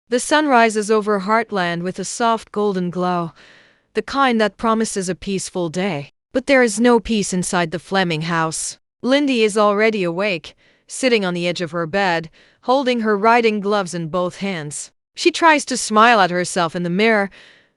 The sun rises over Heartland with a soft golden glow, the kind that promises a peaceful day. But there is no peace inside the Fleming house. Lindy is already awake, sitting on the edge of her bed, holding her riding gloves in both hands. She tries to smile at herself in the mirror,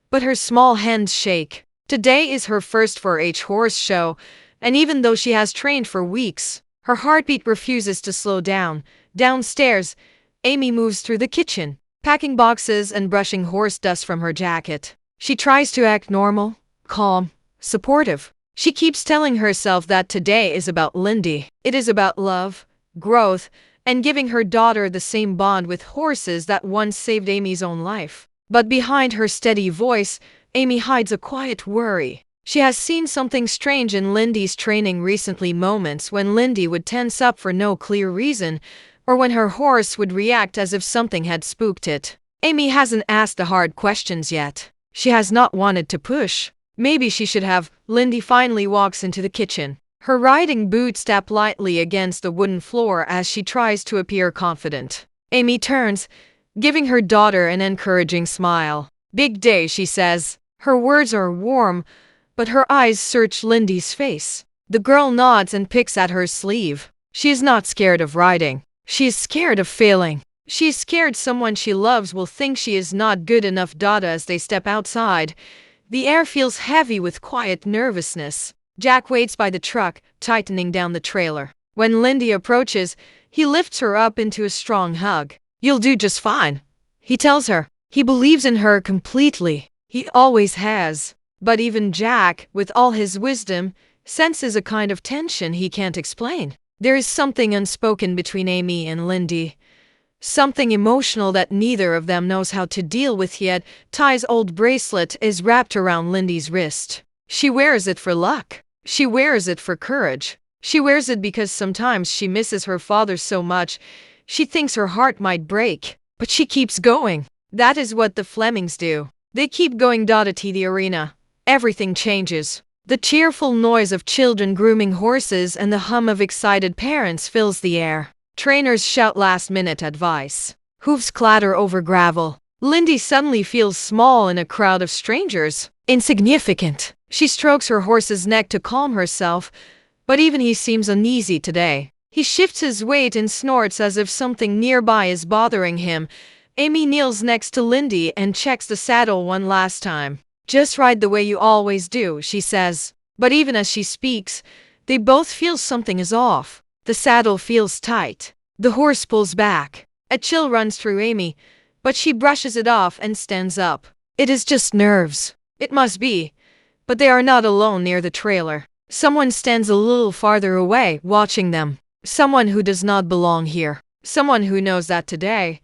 but her small hands shake. Today is her first 4-H horse show, and even though she has trained for weeks, her heartbeat refuses to slow down. Downstairs, Amy moves through the kitchen, packing boxes and brushing horse dust from her jacket. She tries to act normal, calm, supportive. She keeps telling herself that today is about Lindy. It is about love, growth, and giving her daughter the same bond with horses that once saved Amy's own life. But behind her steady voice, Amy hides a quiet worry. She has seen something strange in Lindy's training recently, moments when Lindy would tense up for no clear reason, or when her horse would react as if something had spooked it. Amy hasn't asked the hard questions yet. She has not wanted to push. Maybe she should have. Lindy finally walks into the kitchen. Her riding boots tap lightly against the wooden floor as she tries to appear confident. Amy turns, giving her daughter an encouraging smile. "Big day," she says. Her words are warm, but her eyes search Lindy's face. The girl nods and picks at her sleeve. She is not scared of riding. She is scared of failing. She is scared someone she loves will think she is not good enough. As they step outside, the air feels heavy with quiet nervousness. Jack waits by the truck, tightening down the trailer. When Lindy approaches, he lifts her up into a strong hug. "You'll do just fine," he tells her. He believes in her completely. He always has. But even Jack, with all his wisdom, senses a kind of tension he can't explain. There is something unspoken between Amy and Lindy. Something emotional that neither of them knows how to deal with yet. Ty's old bracelet is wrapped around Lindy's wrist. She wears it for luck. She wears it for courage. She wears it because sometimes she misses her father so much, she thinks her heart might break. But she keeps going. That is what the Flemings do. They keep going. To the arena, everything changes. The cheerful noise of children grooming horses and the hum of excited parents fills the air. Trainers shout last-minute advice. Hooves clatter over gravel. Lindy suddenly feels small in a crowd of strangers. Insignificant. She strokes her horse's neck to calm herself, but even he seems uneasy today. He shifts his weight and snorts as if something nearby is bothering him. Amy kneels next to Lindy and checks the saddle one last time. "Just ride the way you always do," she says. But even as she speaks, they both feel something is off. The saddle feels tight. The horse pulls back. A chill runs through Amy, but she brushes it off and stands up. It is just nerves. It must be. But they are not alone near the trailer. Someone stands a little farther away, watching them. Someone who does not belong here. Someone who knows that today,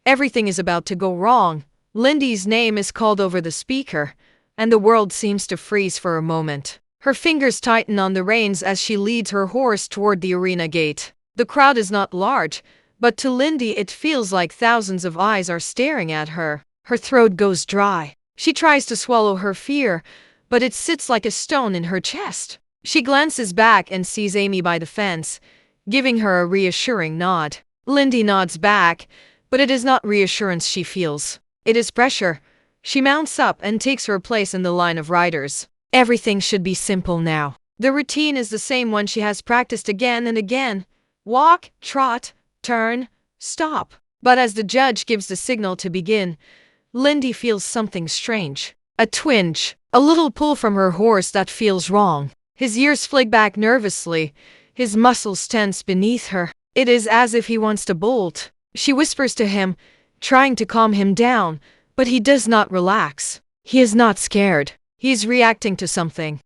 everything is about to go wrong. Lindy's name is called over the speaker, and the world seems to freeze for a moment. Her fingers tighten on the reins as she leads her horse toward the arena gate. The crowd is not large, but to Lindy it feels like thousands of eyes are staring at her. Her throat goes dry. She tries to swallow her fear, but it sits like a stone in her chest. She glances back and sees Amy by the fence, giving her a reassuring nod. Lindy nods back, but it is not reassurance she feels. It is pressure. She mounts up and takes her place in the line of riders. Everything should be simple now. The routine is the same one she has practiced again and again. Walk, trot, turn, stop. But as the judge gives the signal to begin, Lindy feels something strange. A twinge, a little pull from her horse that feels wrong. His ears flick back nervously, his muscles tense beneath her. It is as if he wants to bolt. She whispers to him, trying to calm him down, but he does not relax. He is not scared. He is reacting to something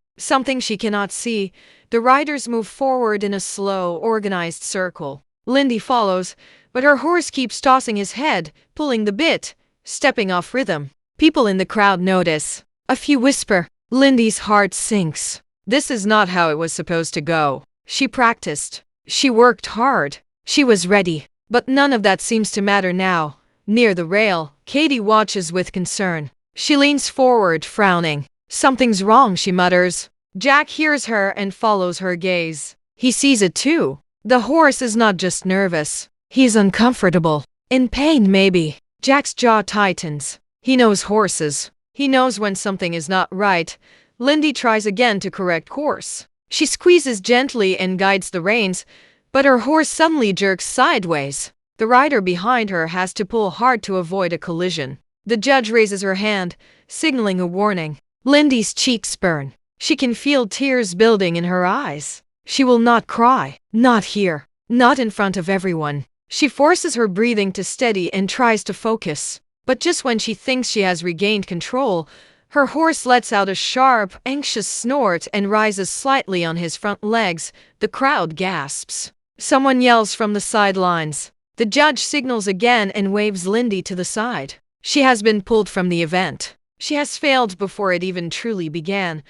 she cannot see. The riders move forward in a slow, organized circle. Lindy follows, but her horse keeps tossing his head, pulling the bit, stepping off rhythm. People in the crowd notice. A few whisper. Lindy's heart sinks. This is not how it was supposed to go. She practiced. She worked hard. She was ready. But none of that seems to matter now. Near the rail, Katie watches with concern. She leans forward, frowning. "Something's wrong," she mutters. Jack hears her and follows her gaze. He sees it too. The horse is not just nervous. He's uncomfortable. In pain, maybe. Jack's jaw tightens. He knows horses. He knows when something is not right. Lindy tries again to correct course. She squeezes gently and guides the reins, but her horse suddenly jerks sideways. The rider behind her has to pull hard to avoid a collision. The judge raises her hand, signaling a warning. Lindy's cheeks burn. She can feel tears building in her eyes. She will not cry. Not here. Not in front of everyone. She forces her breathing to steady and tries to focus. But just when she thinks she has regained control, her horse lets out a sharp, anxious snort and rises slightly on his front legs. The crowd gasps. Someone yells from the sidelines. The judge signals again and waves Lindy to the side. She has been pulled from the event. She has failed before it even truly began.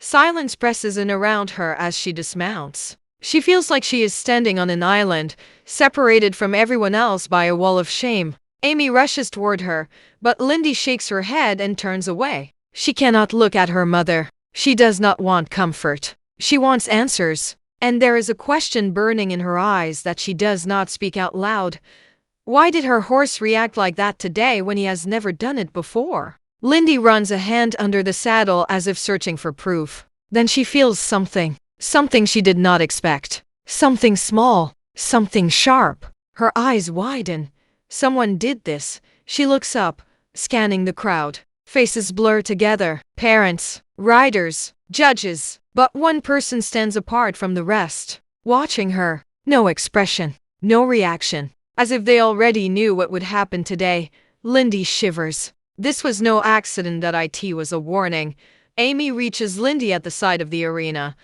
Silence presses in around her as she dismounts. She feels like she is standing on an island, separated from everyone else by a wall of shame. Amy rushes toward her, but Lindy shakes her head and turns away. She cannot look at her mother. She does not want comfort. She wants answers. And there is a question burning in her eyes that she does not speak out loud. Why did her horse react like that today when he has never done it before? Lindy runs a hand under the saddle as if searching for proof. Then she feels something. Something she did not expect. Something small. Something sharp. Her eyes widen. Someone did this. She looks up, scanning the crowd. Faces blur together. Parents, riders, judges. But one person stands apart from the rest, watching her. No expression. No reaction. As if they already knew what would happen today. Lindy shivers. This was no accident that it was a warning. Amy reaches Lindy at the side of the arena.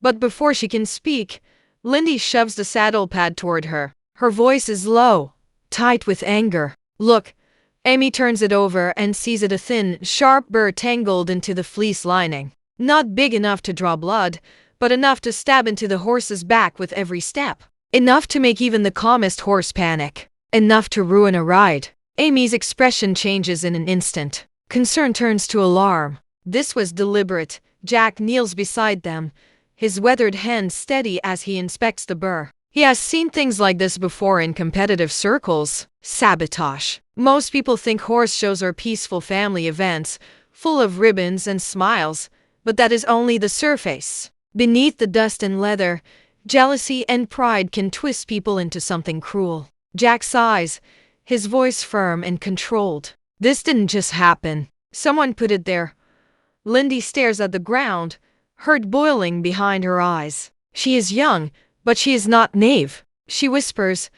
But before she can speak, Lindy shoves the saddle pad toward her. Her voice is low, tight with anger. Look. Amy turns it over and sees it a thin, sharp burr tangled into the fleece lining. Not big enough to draw blood, but enough to stab into the horse's back with every step. Enough to make even the calmest horse panic. Enough to ruin a ride. Amy's expression changes in an instant. Concern turns to alarm. This was deliberate. Jack kneels beside them, his weathered hand steady as he inspects the burr. He has seen things like this before in competitive circles. Sabotage. Most people think horse shows are peaceful family events, full of ribbons and smiles, but that is only the surface. Beneath the dust and leather, jealousy and pride can twist people into something cruel. Jack sighs, his voice firm and controlled. This didn't just happen. Someone put it there. Lindy stares at the ground, hurt boiling behind her eyes. She is young, but she is not naive. She whispers,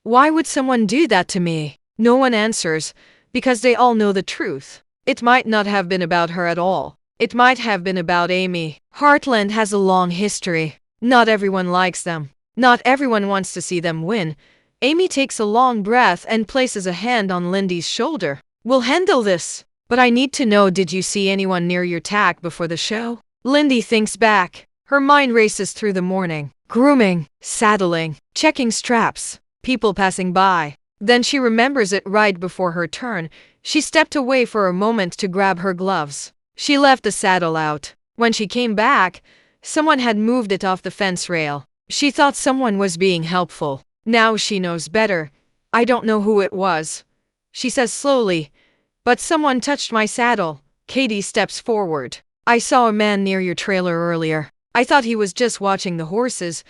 "Why would someone do that to me?" No one answers, because they all know the truth. It might not have been about her at all. It might have been about Amy. Heartland has a long history. Not everyone likes them. Not everyone wants to see them win. Amy takes a long breath and places a hand on Lindy's shoulder. "We'll handle this. But I need to know, did you see anyone near your tack before the show?" Lindy thinks back. Her mind races through the morning. Grooming, saddling, checking straps, people passing by. Then she remembers it right before her turn. She stepped away for a moment to grab her gloves. She left the saddle out. When she came back, someone had moved it off the fence rail. She thought someone was being helpful. Now she knows better. "I don't know who it was," she says slowly, "but someone touched my saddle." Katie steps forward. "I saw a man near your trailer earlier. I thought he was just watching the horses,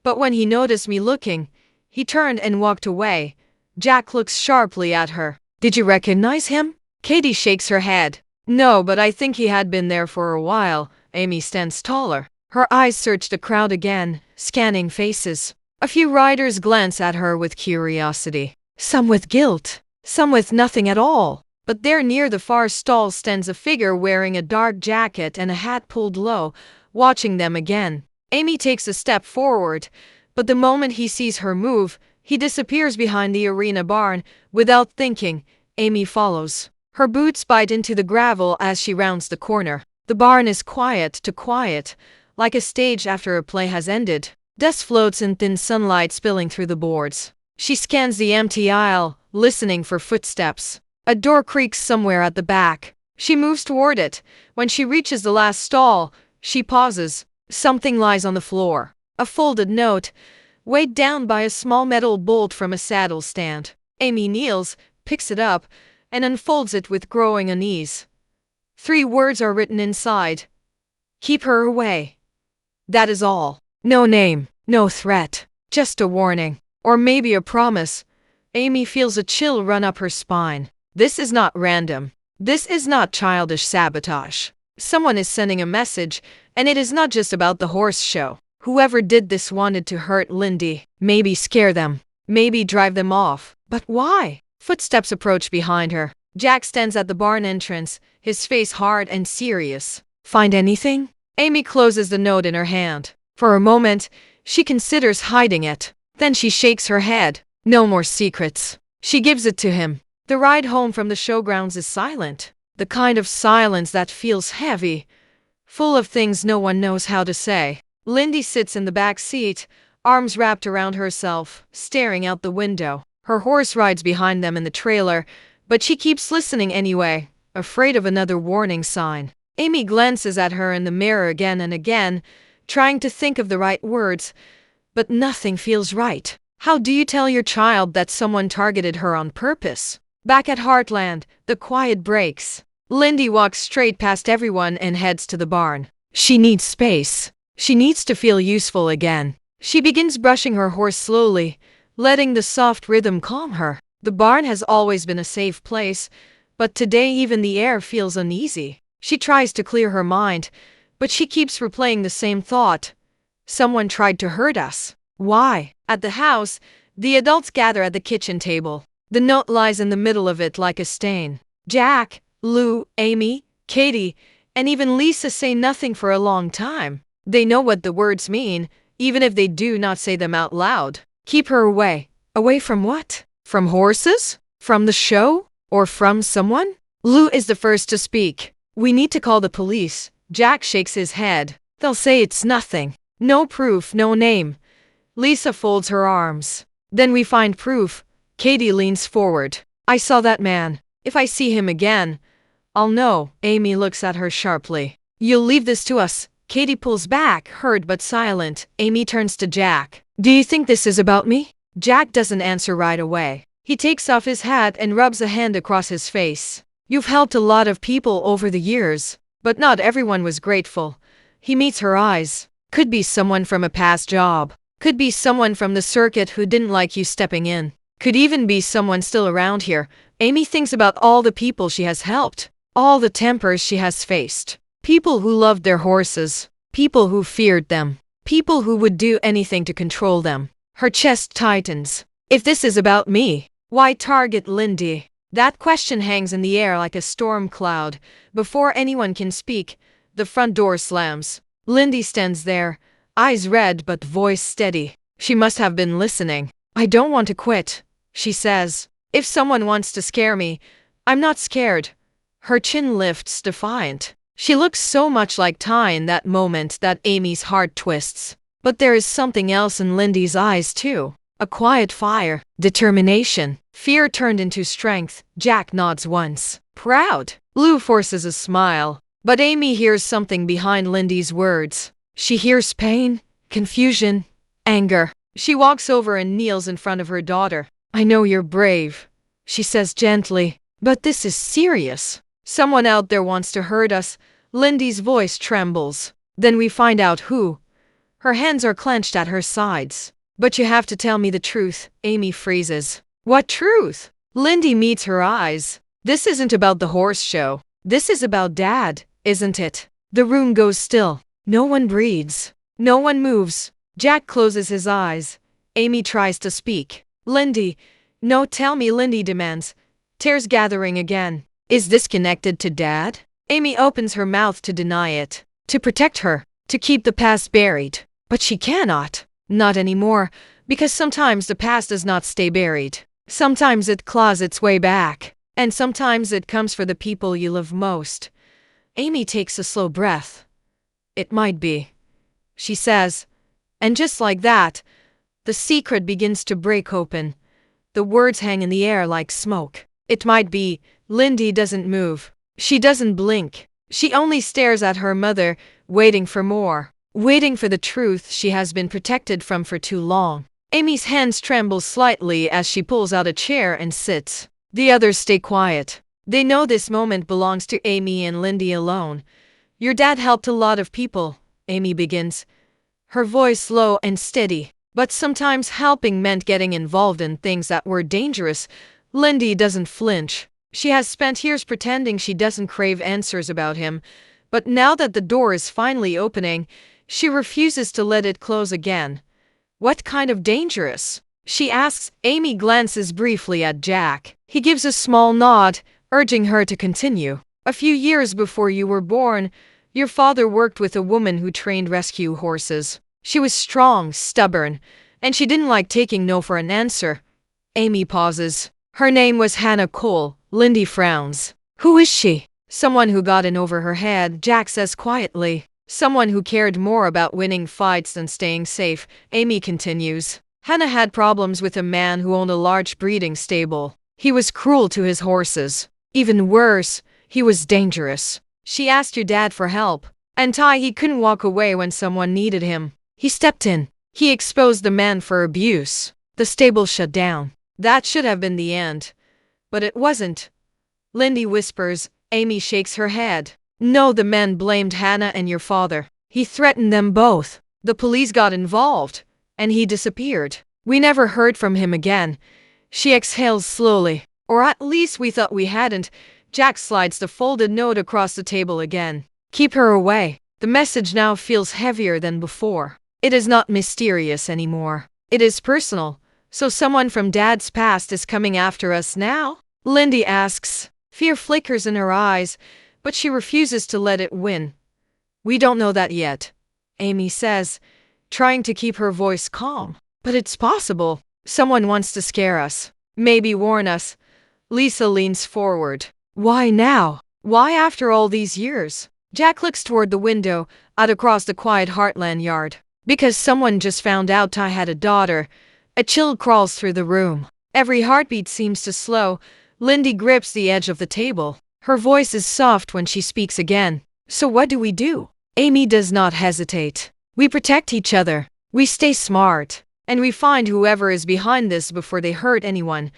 but when he noticed me looking, he turned and walked away." Jack looks sharply at her. "Did you recognize him?" Katie shakes her head. "No, but I think he had been there for a while." Amy stands taller. Her eyes search the crowd again, scanning faces. A few riders glance at her with curiosity. Some with guilt. Some with nothing at all. But there near the far stall stands a figure wearing a dark jacket and a hat pulled low, watching them again. Amy takes a step forward, but the moment he sees her move, he disappears behind the arena barn. Without thinking, Amy follows. Her boots bite into the gravel as she rounds the corner. The barn is quiet, like a stage after a play has ended. Dust floats in thin sunlight spilling through the boards. She scans the empty aisle, listening for footsteps. A door creaks somewhere at the back. She moves toward it. When she reaches the last stall, she pauses. Something lies on the floor. A folded note, weighed down by a small metal bolt from a saddle stand. Amy kneels, picks it up, and unfolds it with growing unease. 3 words are written inside. Keep her away. That is all. No name, no threat, just a warning. Or maybe a promise. Amy feels a chill run up her spine. This is not random. This is not childish sabotage. Someone is sending a message, and it is not just about the horse show. Whoever did this wanted to hurt Lindy, maybe scare them, maybe drive them off. But why? Footsteps approach behind her. Jack stands at the barn entrance, his face hard and serious. Find anything? Amy closes the note in her hand. For a moment, she considers hiding it. Then she shakes her head. No more secrets. She gives it to him. The ride home from the showgrounds is silent. The kind of silence that feels heavy, full of things no one knows how to say. Lindy sits in the back seat, arms wrapped around herself, staring out the window. Her horse rides behind them in the trailer, but she keeps listening anyway, afraid of another warning sign. Amy glances at her in the mirror again and again, trying to think of the right words, but nothing feels right. How do you tell your child that someone targeted her on purpose? Back at Heartland, the quiet breaks. Lindy walks straight past everyone and heads to the barn. She needs space. She needs to feel useful again. She begins brushing her horse slowly, letting the soft rhythm calm her. The barn has always been a safe place, but today even the air feels uneasy. She tries to clear her mind, but she keeps replaying the same thought. Someone tried to hurt us. Why? At the house, the adults gather at the kitchen table. The note lies in the middle of it like a stain. Jack, Lou, Amy, Katie, and even Lisa say nothing for a long time. They know what the words mean, even if they do not say them out loud. Keep her away. Away from what? From horses? From the show? Or from someone? Lou is the first to speak. We need to call the police. Jack shakes his head. They'll say it's nothing. No proof, no name. Lisa folds her arms. Then we find proof. Katie leans forward. I saw that man. If I see him again, I'll know. Amy looks at her sharply. You'll leave this to us. Katie pulls back, hurt but silent. Amy turns to Jack. Do you think this is about me? Jack doesn't answer right away. He takes off his hat and rubs a hand across his face. You've helped a lot of people over the years, but not everyone was grateful. He meets her eyes. Could be someone from a past job. Could be someone from the circuit who didn't like you stepping in. Could even be someone still around here. Amy thinks about all the people she has helped, all the tempers she has faced. People who loved their horses, people who feared them, people who would do anything to control them. Her chest tightens. If this is about me, why target Lindy? That question hangs in the air like a storm cloud. Before anyone can speak, the front door slams. Lindy stands there, eyes red but voice steady. She must have been listening. I don't want to quit, she says. If someone wants to scare me, I'm not scared. Her chin lifts defiant. She looks so much like Ty in that moment that Amy's heart twists. But there is something else in Lindy's eyes too. A quiet fire, determination, fear turned into strength. Jack nods once. Proud. Lou forces a smile. But Amy hears something behind Lindy's words. She hears pain, confusion, anger. She walks over and kneels in front of her daughter. I know you're brave, she says gently, but this is serious. Someone out there wants to hurt us. Lindy's voice trembles. Then we find out who. Her hands are clenched at her sides. But you have to tell me the truth, Amy freezes. What truth? Lindy meets her eyes. This isn't about the horse show. This is about Dad, isn't it? The room goes still. No one breathes. No one moves. Jack closes his eyes. Amy tries to speak. Lindy. No, tell me, Lindy demands. Tears gathering again. Is this connected to Dad? Amy opens her mouth to deny it. To protect her. To keep the past buried. But she cannot. Not anymore. Because sometimes the past does not stay buried. Sometimes it claws its way back. And sometimes it comes for the people you love most. Amy takes a slow breath. It might be, she says. And just like that, the secret begins to break open. The words hang in the air like smoke. It might be. Lindy doesn't move. She doesn't blink. She only stares at her mother, waiting for more. Waiting for the truth she has been protected from for too long. Amy's hands tremble slightly as she pulls out a chair and sits. The others stay quiet. They know this moment belongs to Amy and Lindy alone. Your dad helped a lot of people, Amy begins, her voice low and steady. But sometimes helping meant getting involved in things that were dangerous. Lindy doesn't flinch. She has spent years pretending she doesn't crave answers about him. But now that the door is finally opening, she refuses to let it close again. What kind of dangerous? She asks. Amy glances briefly at Jack. He gives a small nod, urging her to continue. A few years before you were born, your father worked with a woman who trained rescue horses. She was strong, stubborn, and she didn't like taking no for an answer. Amy pauses. Her name was Hannah Cole. Lindy frowns. Who is she? Someone who got in over her head, Jack says quietly. Someone who cared more about winning fights than staying safe, Amy continues. Hannah had problems with a man who owned a large breeding stable. He was cruel to his horses. Even worse, he was dangerous. She asked your dad for help. And he couldn't walk away when someone needed him. He stepped in. He exposed the man for abuse. The stable shut down. That should have been the end. But it wasn't. Lindy whispers. Amy shakes her head. No, the man blamed Hannah and your father. He threatened them both. The police got involved. And he disappeared. We never heard from him again. She exhales slowly. Or at least we thought we hadn't. Jack slides the folded note across the table again. Keep her away. The message now feels heavier than before. It is not mysterious anymore. It is personal. So someone from Dad's past is coming after us now? Lindy asks. Fear flickers in her eyes, but she refuses to let it win. We don't know that yet, Amy says, trying to keep her voice calm. But it's possible. Someone wants to scare us. Maybe warn us. Lisa leans forward. Why now? Why after all these years? Jack looks toward the window, out across the quiet Heartland yard. Because someone just found out Ty had a daughter. A chill crawls through the room. Every heartbeat seems to slow. Lindy grips the edge of the table. Her voice is soft when she speaks again. So what do we do? Amy does not hesitate. We protect each other. We stay smart. And we find whoever is behind this before they hurt anyone.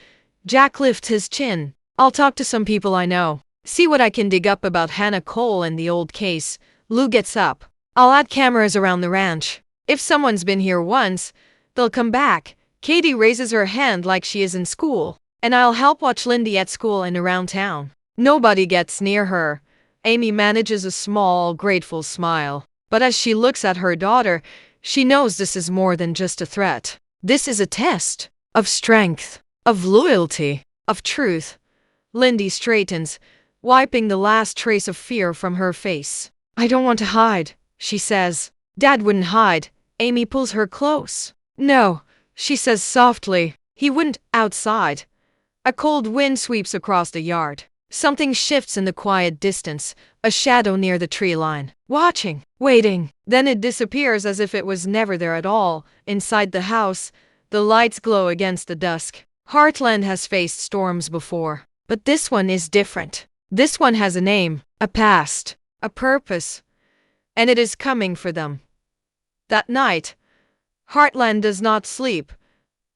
Jack lifts his chin. I'll talk to some people I know. See what I can dig up about Hannah Cole and the old case. Lou gets up. I'll add cameras around the ranch. If someone's been here once, they'll come back. Katie raises her hand like she is in school. And I'll help watch Lindy at school and around town. Nobody gets near her. Amy manages a small, grateful smile. But as she looks at her daughter, she knows this is more than just a threat. This is a test of strength, of loyalty, of truth. Lindy straightens, wiping the last trace of fear from her face. I don't want to hide, she says. Dad wouldn't hide. Amy pulls her close. No, she says softly. He wouldn't outside. A cold wind sweeps across the yard. Something shifts in the quiet distance, a shadow near the tree line. Watching, waiting. Then it disappears as if it was never there at all. Inside the house, the lights glow against the dusk. Heartland has faced storms before. But this one is different. This one has a name, a past, a purpose. And it is coming for them. That night, Heartland does not sleep.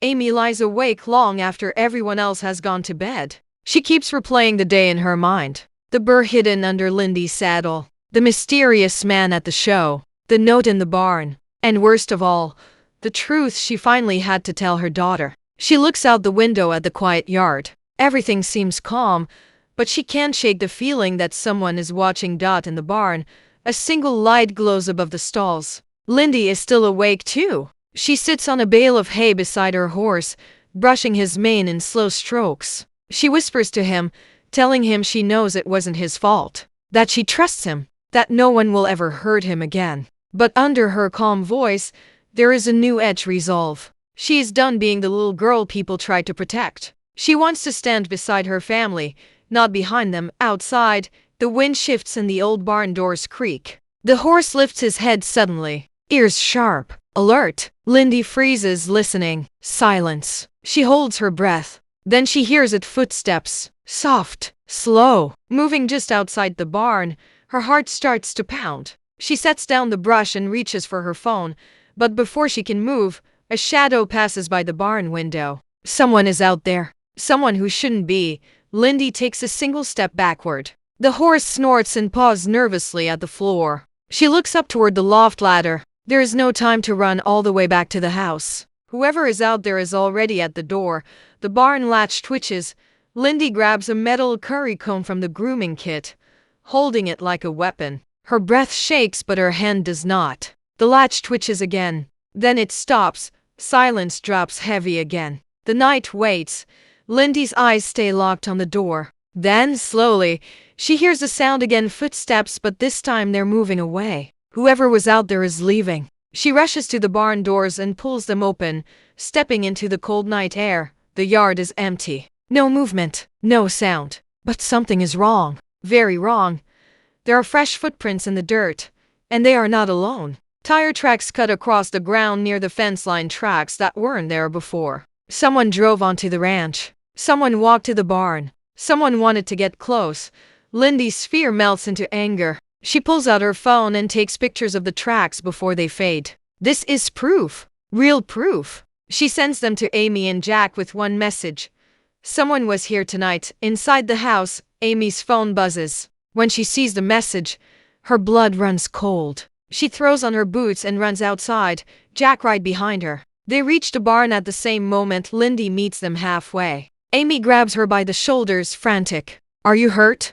Amy lies awake long after everyone else has gone to bed. She keeps replaying the day in her mind. The burr hidden under Lindy's saddle. The mysterious man at the show. The note in the barn. And worst of all, the truth she finally had to tell her daughter. She looks out the window at the quiet yard. Everything seems calm, but she can't shake the feeling that someone is watching. In the barn, a single light glows above the stalls. Lindy is still awake too. She sits on a bale of hay beside her horse, brushing his mane in slow strokes. She whispers to him, telling him she knows it wasn't his fault, that she trusts him, that no one will ever hurt him again. But under her calm voice, there is a new edge resolve. She is done being the little girl people try to protect. She wants to stand beside her family, not behind them. Outside, the wind shifts and the old barn doors creak. The horse lifts his head suddenly, ears sharp, alert. Lindy freezes, listening. Silence. She holds her breath. Then she hears its footsteps, soft, slow, moving just outside the barn. Her heart starts to pound. She sets down the brush and reaches for her phone, but before she can move, a shadow passes by the barn window. Someone is out there. Someone who shouldn't be. Lindy takes a single step backward. The horse snorts and paws nervously at the floor. She looks up toward the loft ladder. There is no time to run all the way back to the house. Whoever is out there is already at the door. The barn latch twitches. Lindy grabs a metal curry comb from the grooming kit, holding it like a weapon. Her breath shakes, but her hand does not. The latch twitches again. Then it stops. Silence drops heavy again. The night waits. Lindy's eyes stay locked on the door. Then, slowly, she hears the sound again, footsteps, but this time they're moving away. Whoever was out there is leaving. She rushes to the barn doors and pulls them open, stepping into the cold night air. The yard is empty. No movement, no sound. But something is wrong. Very wrong. There are fresh footprints in the dirt, and they are not alone. Tire tracks cut across the ground near the fence line, tracks that weren't there before. Someone drove onto the ranch. Someone walked to the barn. Someone wanted to get close. Lindy's fear melts into anger. She pulls out her phone and takes pictures of the tracks before they fade. This is proof. Real proof. She sends them to Amy and Jack with one message. Someone was here tonight. Inside the house, Amy's phone buzzes. When she sees the message, her blood runs cold. She throws on her boots and runs outside, Jack right behind her. They reach the barn at the same moment. Lindy meets them halfway. Amy grabs her by the shoulders, frantic. Are you hurt?